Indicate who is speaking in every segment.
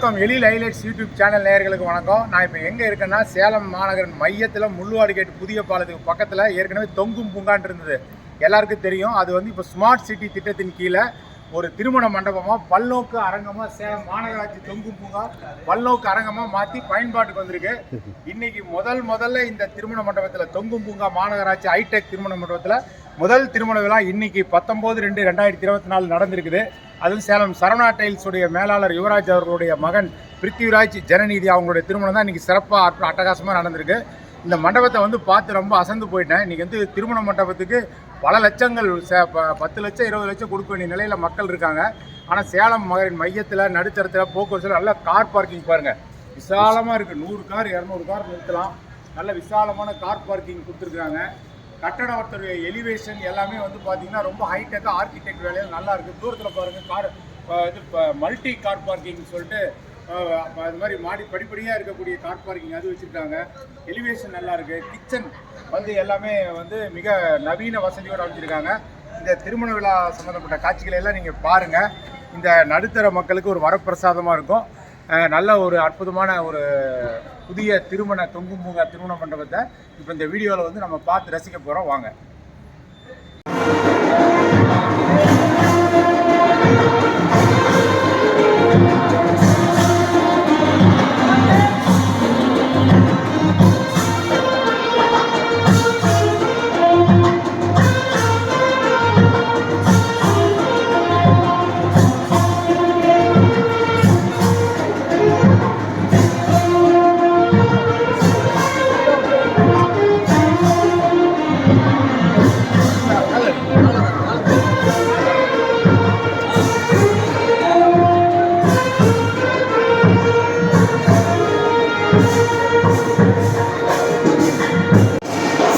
Speaker 1: வணக்கம். எழில் highlights YouTube channel நேயர்களுக்கு வணக்கம். நான் இப்போ எங்கே இருக்கேன்னா சேலம் மாநகரின் மையத்தில் முள்ளுவாடி கேட் புதிய பாலத்துக்கு பக்கத்தில் ஏற்கனவே தொங்கும் பூங்கான் இருந்தது, எல்லாருக்கும் தெரியும். அது வந்து இப்போ ஸ்மார்ட் சிட்டி திட்டத்தின் கீழே ஒரு திருமண மண்டபமாக பல்நோக்கு அரங்கமாக சேலம் மாநகராட்சி தொங்கும் பூங்கா பல்நோக்கு அரங்கமாக மாற்றி பயன்பாட்டுக்கு வந்திருக்கு. இன்னைக்கு முதல்ல இந்த திருமண மண்டபத்தில் தொங்கும் பூங்கா மாநகராட்சி ஹைடெக் திருமண மண்டபத்தில் முதல் திருமண விழா இன்னைக்கு 19/2/2024 நடந்திருக்குது. அதுவும் சேலம் சரவணா டைல்ஸுடைய மேலாளர் யுவராஜ் அவர்களுடைய மகன் பிருத்திவிராஜ் ஜனநீதி அவங்களுடைய திருமணம் தான் இன்றைக்கி சிறப்பாக அட்டகாசமாக நடந்திருக்கு. இந்த மண்டபத்தை வந்து பார்த்து ரொம்ப அசந்து போயிட்டேன். இன்றைக்கி வந்து திருமண மண்டபத்துக்கு பல லட்சங்கள் 10 லட்சம் 20 லட்சம் கொடுக்க வேண்டிய நிலையில் மக்கள் இருக்காங்க. ஆனால் சேலம் நகரின் மையத்தில் நடுத்தரத்தில் போக்குவரத்தில் நல்ல கார் பார்க்கிங் பாருங்கள், விசாலமாக இருக்குது. 100 கார் 200 கார் நிறுத்தலாம். நல்ல விசாலமான கார் பார்க்கிங் கொடுத்துருக்குறாங்க. கட்டடத்துடைய எலிவேஷன் எல்லாமே வந்து பார்த்தீங்கன்னா ரொம்ப ஹைடெக்காக ஆர்கிடெக்ட் வேலையில் நல்லா இருக்குது. தூரத்தில் பாருங்கள் கார் இது மல்டி கார் பார்க்கிங் சொல்லிட்டு அது மாதிரி மாடி படிப்படியாக இருக்கக்கூடிய கார் பார்க்கிங் அது வச்சுருக்காங்க. எலிவேஷன் நல்லா இருக்குது. கிச்சன் வந்து எல்லாமே வந்து மிக நவீன வசதியோடு அமைச்சிருக்காங்க. இந்த திருமண விழா சம்மந்தப்பட்ட காட்சிகளை எல்லாம் நீங்கள் பாருங்கள். இந்த நடுத்தர மக்களுக்கு ஒரு வரப்பிரசாதமாக இருக்கும். நல்ல ஒரு அற்புதமான ஒரு புதிய தொங்கும் பூங்கா திருமண மண்டபத்தை இப்போ இந்த வீடியோவில் வந்து நம்ம பார்த்து ரசிக்க போகிறோம். வாங்க.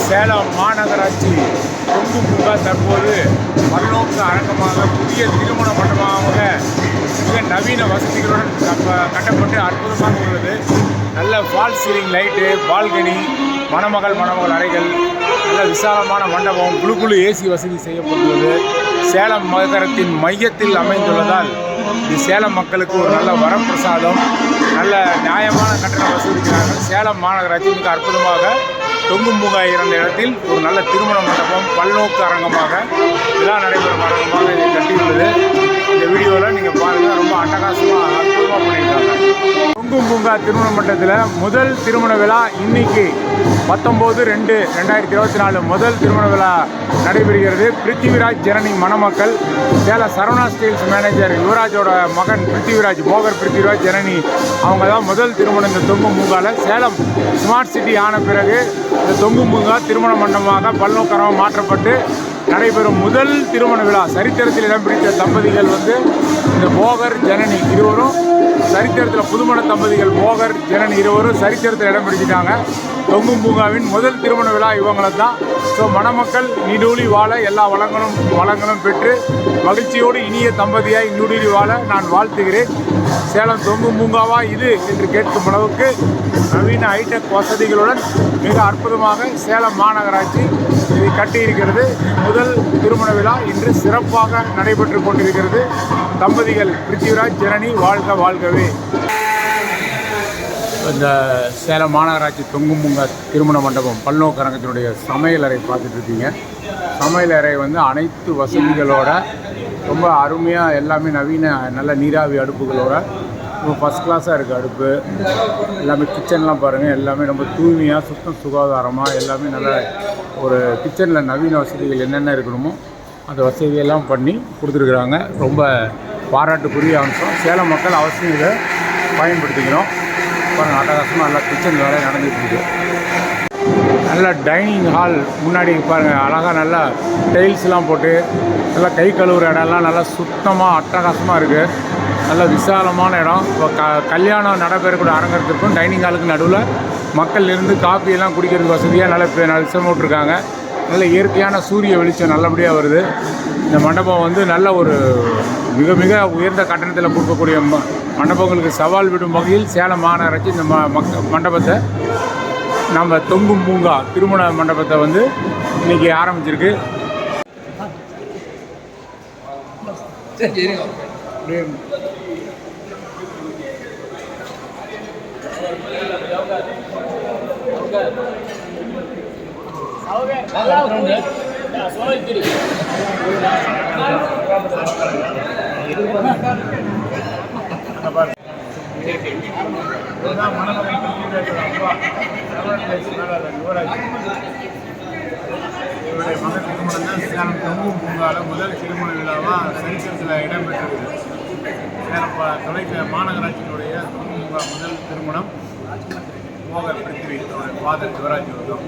Speaker 1: சேலம் மாநகராட்சி தொங்கும் பூங்கா தற்போது பல்நோக்கு அரங்கமாக புதிய திருமண மண்டபமாக மிக நவீன வசதிகளுடன் கட்டப்பட்டு அற்புதமாக உள்ளது. நல்ல ஃபால் சீலிங் லைட்டு, பால்கனி, மணமகள் அறைகள், நல்ல விசாலமான மண்டபம், குழு ஏசி வசதி செய்யப்பட்டுள்ளது. சேலம் நகரத்தின் மையத்தில் அமைந்துள்ளதால் இது சேலம் மக்களுக்கு ஒரு நல்ல வரப்பிரசாதம். நல்ல நியாயமான கட்டண வசூலிக்கிறார்கள். சேலம் மாநகராட்சி மிக அற்புதமாக தொங்கும் பூங்கா இருந்த இடத்தில் ஒரு நல்ல திருமண மண்டபம் பல்நோக்கு அரங்கமாக விழா நடைபெறும் அரங்கமாக இதை கட்டியுள்ளது. இந்த வீடியோவில் நீங்கள் பாருங்கள், ரொம்ப அட்டகாசமாக அற்புதமாக பண்ணியிருக்காங்க. தொங்கும் பூங்கா திருமண மண்டபத்தில் முதல் திருமண விழா இன்னைக்கு 19/2/2024 முதல் திருமண விழா நடைபெறுகிறது. பிருத்திவிராஜ் ஜனனி மணமக்கள் சேலம் சரவணா ஸ்டைல்ஸ் மேனேஜர் யுவராஜோட மகன் போகர் பிருத்திவிராஜ் ஜனனி அவங்க தான் முதல் திருமணம் இந்த தொங்கும் பூங்காவில். சேலம் ஸ்மார்ட் சிட்டி ஆன பிறகு இந்த தொங்கும் பூங்கா திருமண மண்டபமாக பல்நோக்கரமாக மாற்றப்பட்டு நடைபெறும் முதல் திருமண விழா. சரித்திரத்தில் இடம் பிடித்த தம்பதிகள் வந்து இந்த போகர் ஜனனி இருவரும் சரித்திரத்தில் புதுமண தம்பதிகள் போகர் ஜனனி இருவரும் சரித்திரத்தில் இடம் பிடிச்சிட்டாங்க. தொங்கும் பூங்காவின் முதல் திருமண விழா இவங்களை தான். ஸோ மணமக்கள் நீடூழி வாழ எல்லா வளங்களும் பெற்று மகிழ்ச்சியோடு இனிய தம்பதியாய் நீடூழி வாழ நான் வாழ்த்துகிறேன். சேலம் தொங்கும் பூங்காவா இது என்று கேட்கும் அளவுக்கு நவீன ஹைடெக் வசதிகளுடன் மிக அற்புதமாக சேலம் மாநகராட்சி இதை கட்டியிருக்கிறது. முதல் திருமண விழா இன்று சிறப்பாக நடைபெற்று கொண்டிருக்கிறது. தம்பதிகள் பிருத்திவிராஜ் ஜனனி வாழ்கவே. இந்த சேலம் மாநகராட்சி தொங்கும் பூங்கா திருமண மண்டபம் பல்நோக்கு அரங்கத்தினுடைய சமையலறை பார்த்துட்டு இருக்கீங்க. சமையலறை வந்து அனைத்து வசதிகளோட ரொம்ப அருமையாக எல்லாமே நவீன நல்ல நீராவி அடுப்புகளோட ரொம்ப ஃபஸ்ட் கிளாஸாக இருக்குது. அடுப்பு எல்லாமே கிச்சன்லாம் பாருங்கள், எல்லாமே ரொம்ப தூய்மையாக சுத்தம் சுகாதாரமாக எல்லாமே நல்ல ஒரு கிச்சனில் நவீன வசதிகள் என்னென்ன இருக்கணுமோ அந்த வசதியெல்லாம் பண்ணி கொடுத்துருக்குறாங்க. ரொம்ப பாராட்டுக்குரிய அம்சம். சேலம் மக்கள் அவசியம் இதை பயன்படுத்திக்கிறோம். பாருங்கள், அட்டகாசமாக நல்லா கிச்சன் வேலை நடந்துகிட்ருக்கு. நல்ல டைனிங் ஹால் முன்னாடி பாருங்கள், அழகாக நல்லா டைல்ஸ்லாம் போட்டு நல்லா கை கழுவுற இடம்லாம் நல்லா சுத்தமாக அட்டகாசமாக இருக்குது. நல்ல விசாலமான இடம். இப்போ கல்யாணம் நடைபெறக்கூடிய அரங்கத்திற்கும் டைனிங் ஹாலுக்கு நடுவில் மக்கள் இருந்து காஃபியெல்லாம் குடிக்கிறதுக்கு வசதியாக நல்ல விஷயம் போட்டிருக்காங்க. நல்ல இயற்கையான சூரிய வெளிச்சம் நல்லபடியாக வருது. இந்த மண்டபம் வந்து நல்ல ஒரு மிக உயர்ந்த கட்டணத்தில் கொடுக்கக்கூடிய மண்டபங்களுக்கு சவால் விடும் வகையில் சேலம் மாநகராட்சி இந்த மண்டபத்தை நம்ம தொங்கும் பூங்கா திருமண மண்டபத்தை வந்து இன்றைக்கி ஆரம்பிச்சிருக்கு. இவருடைய மகன் திருமணம் தான் சேலம் தொங்கும் பூங்காவில் முதல் திருமண விழாவாக சரித்திரத்தில் இடம்பெற்றிருக்குது. சேலம் மாநகராட்சியினுடைய தொங்கும் பூங்கா முதல் திருமணம் மோகர் பிருத்திவி ஃபாதர் சிவராஜ் அவர்கள்.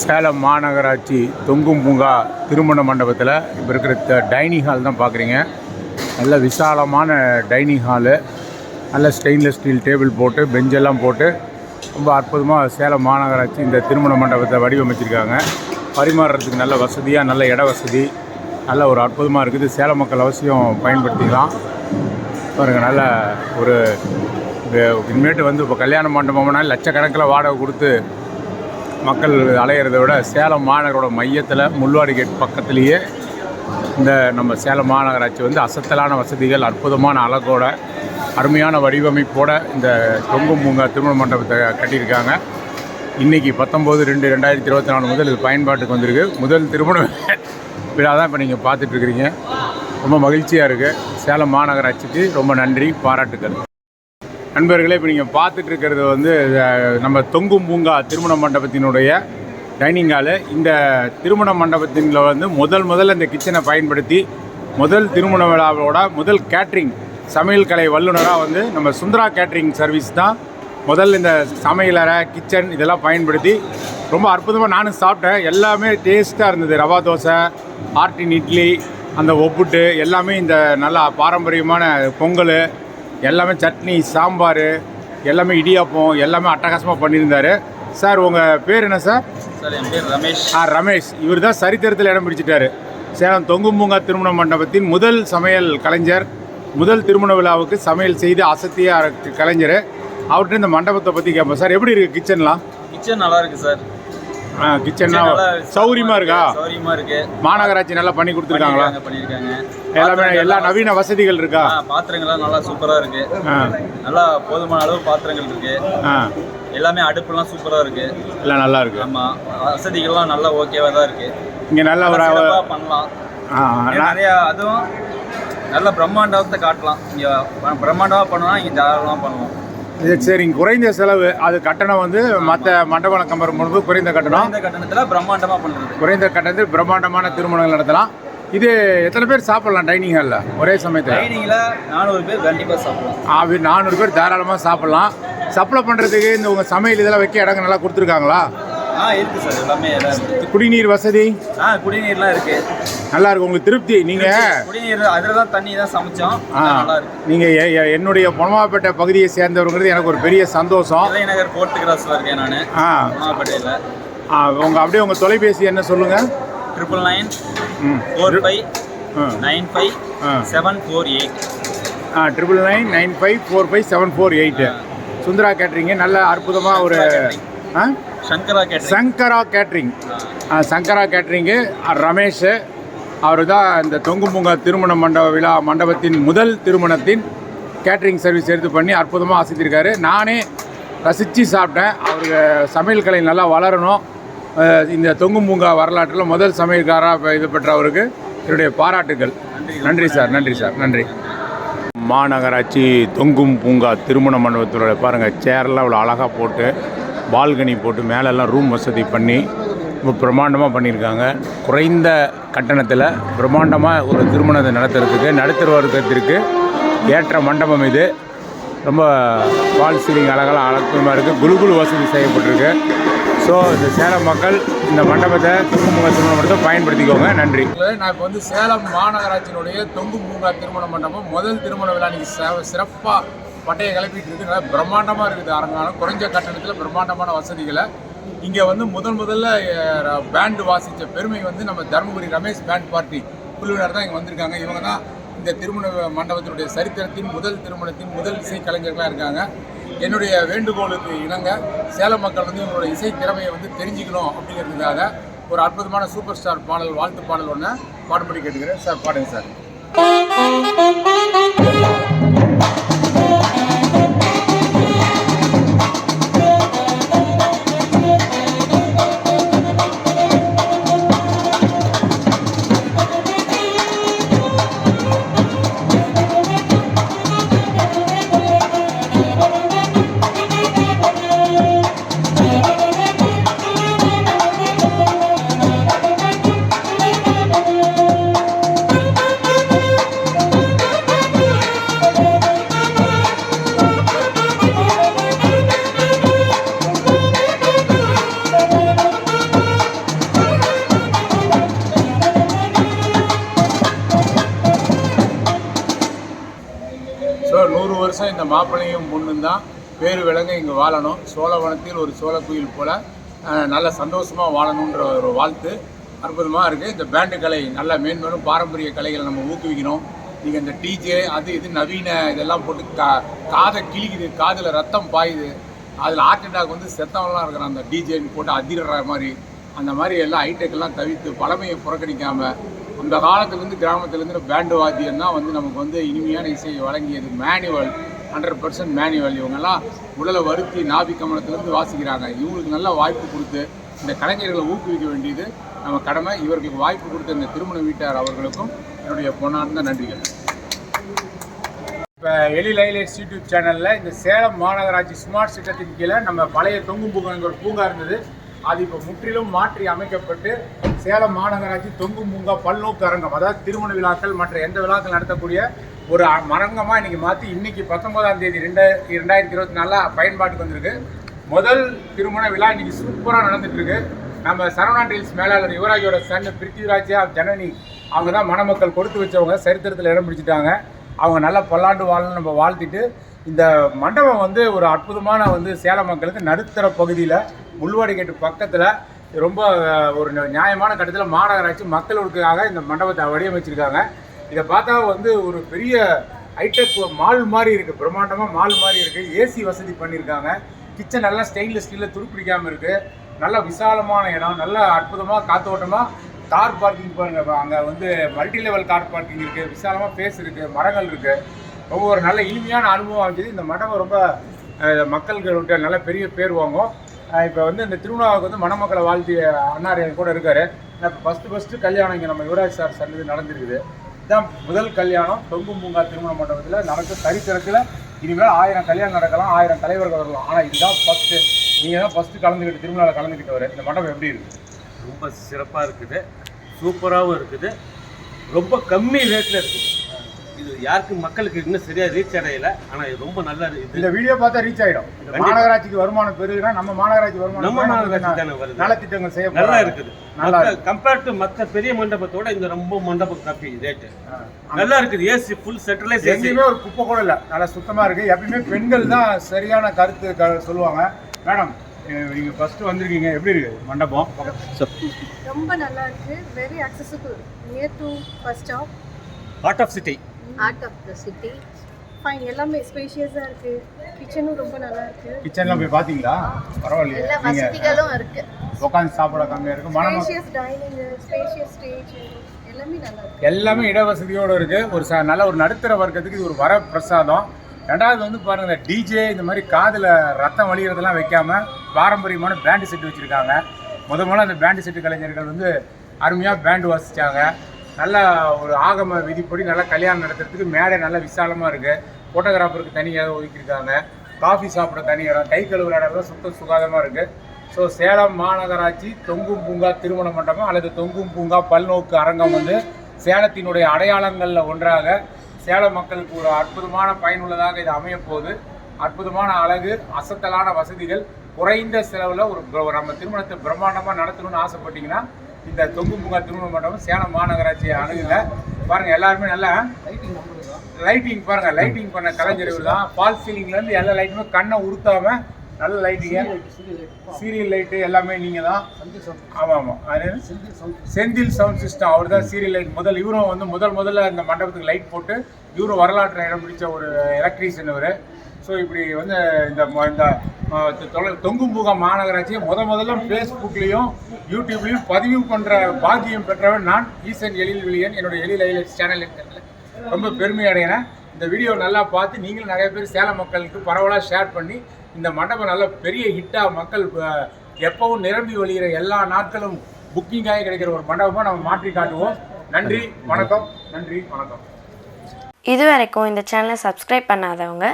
Speaker 1: சேலம் மாநகராட்சி தொங்கும் பூங்கா திருமண மண்டபத்தில் இப்போ இருக்கிற டைனிங் ஹால் தான் பார்க்குறீங்க. நல்ல விசாலமான டைனிங் ஹாலு, நல்ல ஸ்டெயின்லெஸ் ஸ்டீல் டேபிள் போட்டு பெஞ்செல்லாம் போட்டு ரொம்ப அற்புதமாக சேலம் மாநகராட்சி இந்த திருமண மண்டபத்தை வடிவமைச்சிருக்காங்க. பரிமாறுறதுக்கு நல்ல வசதியாக, நல்ல இட வசதி, நல்ல ஒரு அற்புதமாக இருக்குது. சேலம் மக்கள் அவசியம் பயன்படுத்திக்கலாம். பாருங்கள், நல்ல ஒரு இனிமேட்டு வந்து இப்போ கல்யாண மண்டபம்னா லட்சக்கணக்கில் வாடகை கொடுத்து மக்கள் அலையிறத விட சேலம் மாநகரோட மையத்தில் முள்வாடி கேட் பக்கத்துலேயே இந்த நம்ம சேலம் மாநகராட்சி வந்து அசத்தலான வசதிகள், அற்புதமான அழகோட, அருமையான வடிவமைப்போடு இந்த தொங்கும் பூங்கா திருமண மண்டபத்தை கட்டியிருக்காங்க. இன்றைக்கி 19/2/2024 முதல் இது பயன்பாட்டுக்கு வந்திருக்கு. முதல் திருமண விழா தான் இப்போ நீங்கள் பார்த்துட்ருக்கிறீங்க. ரொம்ப மகிழ்ச்சியாக இருக்குது. சேலம் மாநகராட்சிக்கு ரொம்ப நன்றி, பாராட்டுக்கள். நண்பர்களே, இப்போ நீங்கள் பார்த்துட்ருக்கிறது வந்து நம்ம தொங்கும் பூங்கா திருமண மண்டபத்தினுடைய டைனிங் ஹாலு. இந்த திருமண மண்டபத்தின் வந்து முதல்ல இந்த கிச்சனை பயன்படுத்தி முதல் திருமண விழாவோட முதல் கேட்ரிங் சமையல் கலை வல்லுநராக வந்து நம்ம சுந்தரா கேட்ரிங் சர்வீஸ் தான் முதல்ல இந்த சமையலறை, கிச்சன் இதெல்லாம் பயன்படுத்தி ரொம்ப அற்புதமாக நானும் சாப்பிட்டேன். எல்லாமே டேஸ்ட்டாக இருந்தது. ரவா தோசை, ஆர்டின் இட்லி, அந்த ஒப்புட்டு எல்லாமே இந்த நல்லா பாரம்பரியமான பொங்கல், எல்லாமே சட்னி, சாம்பார், எல்லாமே இடியாப்பம், எல்லாமே அட்டகாசமாக பண்ணியிருந்தார். சார், உங்கள் பேர் என்ன சார்?
Speaker 2: சார், என் பேர் ரமேஷ்.
Speaker 1: ரமேஷ். இவர் தான் சரித்திரத்தில் இடம் பிடிச்சிட்டாரு. சேலம் தொங்கும் பூங்கா திருமண மண்டபத்தின் முதல் சமையல் கலைஞர், முதல் திருமண விழாவுக்கு சமையல் செய்து அசத்திய கலைஞர். அவர்கிட்ட இந்த மண்டபத்தை பற்றி கேட்போம். சார், எப்படி இருக்குது கிச்சன்லாம்?
Speaker 2: கிச்சன் நல்லா இருக்குது சார்.
Speaker 1: கிச்சன்லாம் சௌரியமாக இருக்கா?
Speaker 2: சௌரியமாக இருக்குது.
Speaker 1: மாநகராட்சி நல்லா பண்ணி கொடுத்துருக்காங்களா?
Speaker 2: பண்ணியிருக்காங்க.
Speaker 1: எல்லாமே எல்லா நவீன வசதிகள் இருக்கா?
Speaker 2: பாத்திரங்கள்லாம் நல்லா சூப்பராக இருக்குது. நல்லா போதுமான அளவு பாத்திரங்கள் இருக்குது. எல்லாமே அடுப்புலாம் சூப்பராக இருக்குது. எல்லாம் நல்லா இருக்குது. ஆமாம், வசதிகள்லாம் நல்லா ஓகேவாக தான் இருக்குது. இங்கே நல்லா ஒரு பண்ணலாம். நிறையா அதுவும் நல்ல பிரம்மாண்டத்தை காட்டலாம். இங்கே பிரம்மாண்டமாக பண்ணலாம், இங்கே தாராளமாக பண்ணலாம். இது சரிங்க. குறைந்த செலவு, அது கட்டணம் வந்து மற்ற மண்டபம் கம்பேர் பண்ணும்போது குறைந்த கட்டணம். இந்த கட்டணத்தில் பிரம்மாண்டமாக பண்ணுறது, குறைந்த கட்டணத்தில் பிரம்மாண்டமான திருமணங்கள் நடத்தலாம். இது எத்தனை பேர் சாப்பிடலாம் டைனிங் ஹாலில் ஒரே சமயத்தில்? டைனிங்கில் 400 பேர் கண்டிப்பாக சாப்பிடலாம். 400 பேர் தாராளமாக சாப்பிட்லாம். சப்ளை பண்ணுறதுக்கு இந்த உங்கள் சமையல் இதெல்லாம் வைக்க இடங்கள் நல்லா கொடுத்துருக்காங்களா? இருக்குது சார், எல்லாமே குடிநீர் வசதி? குடிநீர்லாம் இருக்குது. நல்லா இருக்கு. உங்களுக்கு திருப்தி? நீங்கள் குடிநீர் அதில் தான் தண்ணி தான் சமைச்சோம். நல்லா இருக்கு. நீங்கள் என்னுடைய பொனமாப்பேட்டை பகுதியை சேர்ந்தவங்கிறது எனக்கு ஒரு பெரிய சந்தோஷம். நகர் போர்ட் கிராஸில் இருக்கேன் நான், பொனமாப்பேட்டையில். உங்கள் அப்படியே உங்கள் தொலைபேசி என்ன சொல்லுங்கள்? 999 45 95 748. 999 45 748. சுந்தரா கேட்ரிங்கு. நல்ல அற்புதமாக ஒரு சங்கரா கேட்ரிங். சங்கரா கேட்ரிங்கு. ரமேஷ் அவர் தான் இந்த தொங்கும் பூங்கா திருமண மண்டபத்தின் முதல் திருமணத்தின் கேட்ரிங் சர்வீஸ் எடுத்து பண்ணி அற்புதமாக அசைத்திருக்காரு. நானே ரசித்து சாப்பிட்டேன். அவருக்கு சமையல் கலை நல்லா வளரணும். இந்த தொங்கும் பூங்கா வரலாற்றில் முதல் சமையல்காராக இது பெற்றவருக்கு என்னுடைய பாராட்டுகள். நன்றி சார், நன்றி சார், நன்றி. மாநகராட்சி தொங்கும் பூங்கா திருமண மண்டபத்தோட பாருங்கள், சேர்லாம் அவ்வளோ அழகாக போட்டு, பால்கனி போட்டு, மேலெல்லாம் ரூம் வசதி பண்ணி ரொம்ப பிரம்மாண்டமாக பண்ணியிருக்காங்க. குறைந்த கட்டணத்தில் பிரம்மாண்டமாக ஒரு திருமணத்தை நடத்துறதுக்கு, நடுத்தர வர்க்கத்திற்கு ஏற்ற மண்டபம் இது. ரொம்ப பால் சீலிங் அழகெல்லாம் அழகமாக இருக்குது. குலுகுலு வசதி செய்யப்பட்டிருக்கு. ஸோ இந்த சேலம் மக்கள் இந்த மண்டபத்தை தொங்கும் பூங்கா திருமண மண்டபத்தை பயன்படுத்திக்கோங்க. நன்றி. நான் இப்போ வந்து சேலம் மாநகராட்சியினுடைய தொங்கும் பூங்கா திருமண மண்டபம் முதல் திருமண விழா நீங்கள் சிறப்பாக பட்டையை கிளப்பிட்டு இருக்குது. நல்லா பிரம்மாண்டமாக இருக்குது. அரங்கானம் குறைஞ்ச கட்டணத்தில் பிரம்மாண்டமான வசதிகளை. இங்கே வந்து முதல்ல பேண்டு வாசித்த பெருமை வந்து நம்ம தருமபுரி ரமேஷ் பேண்ட் பார்ட்டி குழுவினர் தான் இங்கே வந்திருக்காங்க. இவங்க தான் இந்த திருமண மண்டபத்தினுடைய சரித்திரத்தின் முதல் திருமணத்தின் முதல் இசை கலைஞர்களாக இருக்காங்க. என்னுடைய வேண்டுகோளுக்கு இணங்க சேலம் மக்கள் வந்து இவங்களோட இசை திறமையை வந்து தெரிஞ்சுக்கணும் அப்படிங்கிறதுக்காக ஒரு அற்புதமான சூப்பர் ஸ்டார் பாடல், வாழ்த்து பாடல் ஒன்று பாடுபடி கேட்டுக்கிறேன். சார், பாடுங்க சார். மாப்பிள்ளையும் பொண்ணும் தான் பேரு விலங்க இங்கே வாழணும். சோழவனத்தில் ஒரு சோழக்குயில் போல் நல்ல சந்தோஷமாக வாழணுன்ற ஒரு வாழ்த்து அற்புதமாக இருக்குது. இந்த பேண்டு கலை நல்ல மேன்மேலும் பாரம்பரிய கலைகளை நம்ம ஊக்குவிக்கணும். நீங்கள் இந்த டிஜே அது இது நவீன இதெல்லாம் போட்டு காதை கிழிக்குது, காதில் ரத்தம் பாயுது, அதில் ஹார்ட் அட்டாக் வந்து செத்தவங்களாம் இருக்கிறான் அந்த டிஜேன்னு போட்டு அதிர்ற மாதிரி. அந்த மாதிரி எல்லாம் ஹைடெக்கெல்லாம் தவிர்த்து பழமையை புறக்கணிக்காமல் அந்த காலத்துலேருந்து கிராமத்துலேருந்து பேண்டு வாத்தியம் தான் வந்து நமக்கு வந்து இனிமையான இசையை வழங்கியது. Manual 100% manual. இவங்கெல்லாம் உடலை வருத்தி நாபி கமலத்திலேருந்து வாசிக்கிறாங்க. இவங்களுக்கு நல்ல வாய்ப்பு கொடுத்து இந்த கலைஞர்களை ஊக்குவிக்க வேண்டியது நம்ம கடமை. இவர்களுக்கு வாய்ப்பு கொடுத்த இந்த திருமண வீட்டார் அவர்களுக்கும் என்னுடைய பொன்னார்ந்த நன்றிகள். இப்போ எழில் ஹைலைட்ஸ் யூடியூப் சேனலில் இந்த சேலம் மாநகராட்சி ஸ்மார்ட் திட்டத்தின் கீழே நம்ம பழைய தொங்கும் பூங்கா ஒரு பூங்கா இருந்தது. அது இப்போ முற்றிலும் மாற்றி அமைக்கப்பட்டு சேலம் மாநகராட்சி தொங்கும் பூங்கா பல்நோக்கு அரங்கம், அதாவது திருமண விழாக்கள் மற்ற எந்த விழாக்கள் நடத்தக்கூடிய ஒரு அரங்கமாக இன்றைக்கி மாற்றி இன்னைக்கு 19ஆம் தேதி 2024 பயன்பாட்டுக்கு வந்திருக்கு. முதல் திருமண விழா இன்றைக்கி சூப்பராக நடந்துகிட்ருக்கு. நம்ம சரவணா டீல்ஸ் மேலாளர் யுவராஜோட சன் பிருத்திவிராஜ் ஜனனி அவங்க தான் மணமக்கள் கொடுத்து வச்சவங்க, சரித்திரத்தில் இடம் பிடிச்சிட்டாங்க. அவங்க நல்லா பல்லாண்டு வாழணும்னு நம்ம வாழ்த்திட்டு, இந்த மண்டபம் வந்து ஒரு அற்புதமான வந்து சேலம் மக்களுக்கு நடுத்தர பகுதியில் முள்வாடிக்கேட்டு பக்கத்தில் ரொம்ப ஒரு நியாயமான கட்டத்தில் மாநகராட்சி மக்களுக்காக இந்த மண்டபத்தை வடிவமைச்சிருக்காங்க. இதை பார்த்தா வந்து ஒரு பெரிய ஹைடெக் மால் மாதிரி இருக்குது, பிரம்மாண்டமாக மால் மாதிரி இருக்குது. ஏசி வசதி பண்ணியிருக்காங்க. கிச்சன் நல்லா ஸ்டெயின்லெஸ் ஸ்டீலில் துருப்பிடிக்காமல் இருக்குது. நல்ல விசாலமான இடம், நல்ல அற்புதமாக காத்தோட்டமாக. கார் பார்க்கிங் பாருங்கள், அங்கே வந்து மல்டி லெவல் கார் பார்க்கிங் இருக்குது, விசாலமாக பேஸ் இருக்குது, மரங்கள் இருக்குது. ரொம்ப ஒரு நல்ல இனிமையான அனுபவம் ஆச்சு. இந்த மண்டபம் ரொம்ப மக்கள்கிட்ட நல்ல பெரிய பேர் வாங்கும். இப்போ வந்து இந்த திருவிழாவுக்கு வந்து மணமக்களை வாழ்த்தி அண்ணார் கூட இருக்கார். இப்போ ஃபஸ்ட்டு கல்யாணம் இங்கே நம்ம யுவராஜ் சார் சன்னதி நடந்திருக்குது. இதுதான் முதல் கல்யாணம் தொங்கும் பூங்கா திருமண மண்டபத்தில் நடக்கும். சரித்திரத்தில் இனிமேல் 1000 கல்யாணம் நடக்கலாம், 1000 தலைவர்கள் வரலாம். ஆனால் இதுதான் ஃபஸ்ட்டு. நீங்கள் தான் ஃபஸ்ட்டு கலந்துக்கிட்டு திருவிழாவில் கலந்துக்கிட்டவர். இந்த மண்டபம் எப்படி இருக்குது?
Speaker 3: ரொம்ப சிறப்பாக இருக்குது, சூப்பராகவும் இருக்குது, ரொம்ப கம்மி ரேட்டில் இருக்குது. இது யாருக்கும் மக்களுக்கு இன்னும் சரியாக ரீச் அடையல. ஆனால் இது ரொம்ப நல்லா இருக்குது. இந்த
Speaker 1: வீடியோ பார்த்தா ரீச் ஆகிடும். மாநகராட்சிக்கு வருமானம் பெருகுனா நம்ம மாநகராட்சி வருமானம்,
Speaker 3: நம்ம மாநகராட்சி தானே வருது.
Speaker 1: நலத்திட்டங்கள் செய்ய
Speaker 3: நல்லா இருக்குது. கம்பேர்ட் டு மற்ற பெரிய மண்டபத்தோட இந்த ரொம்ப மண்டபம் கம்மி ரேட்டு. நல்லா இருக்குது. ஏசி ஃபுல் சென்ட்ரலைஸ்,
Speaker 1: எங்கேயுமே ஒரு குப்பை கூட இல்லை, நல்லா சுத்தமாக இருக்குது. எப்பயுமே பெண்கள் தான் சரியான கருத்து சொல்லுவாங்க. மேடம், நீங்கள் ஃபஸ்ட்டு வந்திருக்கீங்க, எப்படி இருக்குது மண்டபம்?
Speaker 4: ரொம்ப நல்லா இருக்கு. Very accessible, near to bus stop,
Speaker 3: heart of city.
Speaker 4: Fine, எல்லாமே ஸ்பேஷியஸாக இருக்கு. கிச்சனும் ரொம்ப நல்லா இருக்கு.
Speaker 1: கிச்சன்லாம் போய் பார்த்தீங்களா? பரவாயில்லையே.
Speaker 4: எல்லா வசதிகளும் இருக்கு.
Speaker 1: உட்காந்து சாப்பிட கம்மியாக இருக்கும்.
Speaker 4: ஸ்பேஷியஸ் டைனிங், ஸ்பேஷியஸ் ஸ்டேஜ், எல்லாமே நல்லா இருக்கு.
Speaker 1: எல்லாமே இடவசதியோடு இருக்குது. ஒரு நல்ல ஒரு நடுத்தர வர்க்கத்துக்கு இது ஒரு வர பிரசாதம். ரெண்டாவது வந்து பாருங்கள், டிஜே இந்த மாதிரி காதில் ரத்தம் வலிகிறதெல்லாம் வைக்காமல் பாரம்பரியமான பேண்டு செட்டு வச்சுருக்காங்க. முதல்ல அந்த பேண்டு செட்டு கலைஞர்கள் வந்து அருமையாக பேண்டு வாசித்தாங்க. நல்ல ஒரு ஆகம விதிப்படி நல்லா கல்யாணம் நடத்துறதுக்கு மேடை நல்ல விசாலமாக இருக்குது. ஃபோட்டோகிராஃபருக்கு தனி இடம் ஒதுக்கியிருக்காங்க. காஃபி சாப்பிட தனி இடம், கை கழுவுற இடம்லாம் சுத்தம் சுகாதாரமாக இருக்குது. ஸோ சேலம் மாநகராட்சி தொங்கும் பூங்கா திருமண மண்டபம் அல்லது தொங்கும் பூங்கா பல்நோக்கு அரங்கம் வந்து சேலத்தினுடைய அடையாளங்களில் ஒன்றாக சேலம் மக்களுக்கு ஒரு அற்புதமான பயனுள்ளதாக இது அமையப்போகுது. அற்புதமான அழகு, அசத்தலான வசதிகள், குறைந்த செலவில் ஒரு நம்ம திருமணத்தை பிரம்மாண்டமாக நடத்தணும்னு ஆசைப்பட்டீங்கன்னா இந்த தொங்கும் பூங்கா திருமண மண்டபம் சேலம் மாநகராட்சியை அணுகுங்க. பாருங்கள், எல்லாருமே நல்லா லைட்டிங் பாருங்கள், லைட்டிங் பண்ண கலைஞர் தான். ஃபால் சீலிங்லேருந்து எல்லா லைட்டுமே கண்ணை உறுத்தாமல் நல்ல லைட்டிங்க, சீரியல் லைட்டு எல்லாமே நீங்கள் தான். ஆமாம், அது செந்தில் சவுண்ட் சிஸ்டம், அவர் தான் சீரியல் லைட் இவரும் வந்து முதல்ல இந்த மண்டபத்துக்கு லைட் போட்டு இவரும் வரலாற்றை இடம் பிடிச்ச ஒரு எலக்ட்ரீஷியன் இவர். ஸோ இப்படி வந்து இந்த தொங்கும் பூங்கா மாநகராட்சியை முதல்ல ஃபேஸ்புக்லேயும் யூடியூப்லேயும் பதிவு பண்ணுற பாக்கியம் பெற்றவன் நான், ஈசன் எழில் விழியன். என்னுடைய எழில் ஹைலைட்ஸ் சேனல் ரொம்ப பெருமை அடைகிறேன். இந்த வீடியோ நல்லா பார்த்து நீங்களும் நிறைய பேர் சேலம் மக்களுக்கு பரவலாக ஷேர் பண்ணி இந்த மண்டபம் நல்ல பெரிய ஹிட்டாக மக்கள் எப்பவும் நிரம்பி வழிகிற எல்லா நாட்களும் புக்கிங்காக கிடைக்கிற ஒரு மண்டபமாக நம்ம மாற்றி காட்டுவோம். நன்றி, வணக்கம். நன்றி, வணக்கம்.
Speaker 5: இது வரைக்கும் இந்த சேனலை சப்ஸ்கிரைப் பண்ணாதவங்க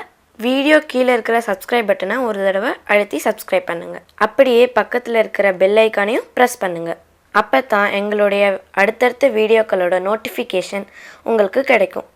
Speaker 5: வீடியோ கீழே இருக்கிற சப்ஸ்கிரைப் பட்டனை ஒரு தடவை அழுத்தி சப்ஸ்கிரைப் பண்ணுங்கள். அப்படியே பக்கத்தில் இருக்கிற பெல் ஐக்கானையும் ப்ரெஸ் பண்ணுங்கள். அப்போ தான் எங்களுடைய அடுத்தடுத்த வீடியோக்களோட நோட்டிஃபிகேஷன் உங்களுக்கு கிடைக்கும்.